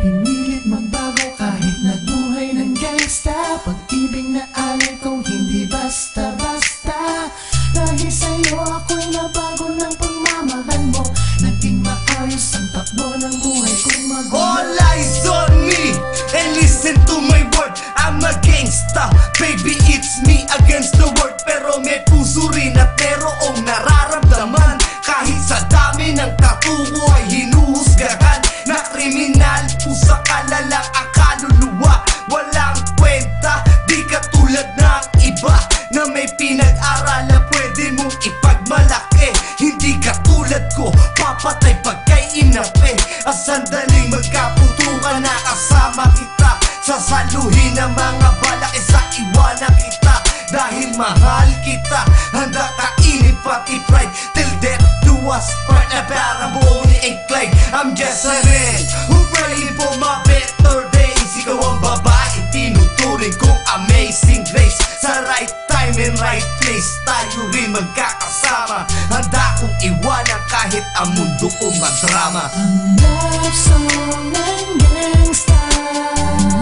Pinilit magbago kahit nabuhay ng gangsta. Pag-ibig na alay ko hindi basta-basta. Dahil sa'yo ako'y nabago ng pagmamahal mo. Naging maayos ang takbo ng buhay kong magulo. All eyes on me and listen to my word. I'm a gangsta, baby, it's me against the world. Pero may puso rin at merong nararamdaman. Kahit sa dami ng tatuo ay hinuhusgahan. Na kriminal, pusa kalalang ang kaluluwa. Walang kwenta, di katulad ng iba na may pinag-aralan pwede mong ipagmalaki. Hindi katulad ko, papatay pagkay inapi. Sandaling magkaputukan na kasama kita. Sasaluhin ang mga balak, isa iwanan kita. Dahil mahal kita, handa kainin pati pride. Till death do us part, na parang Bonnie and Clyde. I'm just a man who praying for my better days. Ikaw ang babae, tinuturing kong amazing grace. Sa right time and right place, tayo rin magkakasama. Handa kong iwanan kahit ang mundo ko madrama. Ang love song ng gangsta,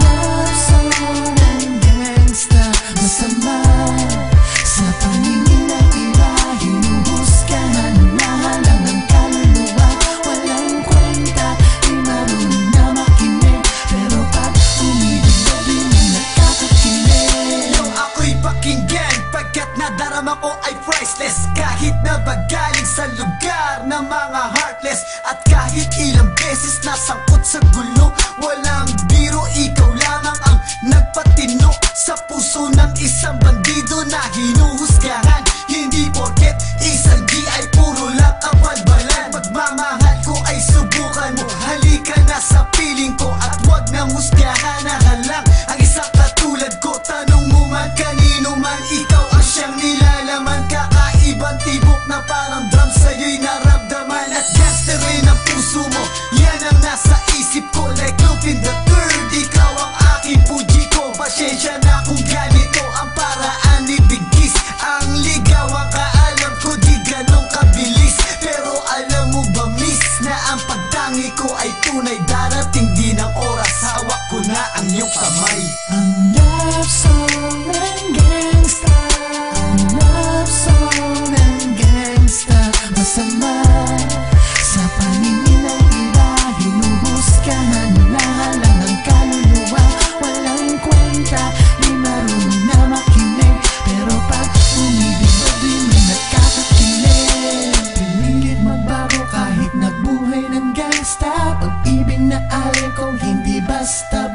love song ng gangsta. Masama sa paningin ng iba, hinuhusgahan na lang ang kaluluwa. Walang kwenta, di marunong na makinig. Pero pag umibig na rin nakakakilig. Yo, ako'y pakinggan pagkat nadarama ko ay priceless. Kahit na bagaling sa lugar ng mga heartless. At kahit ilang beses nasangkot sa gulo, walang biro, ikaw lamang ang nagpatino sa puso ng isang bandido na hinuhusgahan. Hindi porket isang di ay puro lang kabalbalan. Pagmamahal ko ay subukan mo, halika na sa piling ko at wag nang husgahan na halang ang isang katulad ko. Tanong mo man kanino man, ikaw ang siyang nilalaman. Kakaibang tibok na parang drum sa'yo'y naramdaman. At gangster rin ang puso mo, yan ang nasa isip ko. Like Lupin the Third, ikaw ang aking puji ko. Pasensya na kung ganito ang paraan ni Bigis. Ang ligaw ang kaalam ko, di ganong kabilis. Pero alam mo ba miss, na ang pagtangi ko ay tunay. Darating din ang oras, hawak ko na ang iyong kamay. Ang love song ng gangsta, ang love song ng gangsta. Masama sa paningin ng iba, hinuhusgahan na lang ang kaluluwa. Walang kwenta, di marunong na makinig. Pero pag umibig na di may nakakakilig. Pinilit magbago kahit nagbuhay ng gangsta. Pag-ibig na alay ko hindi basta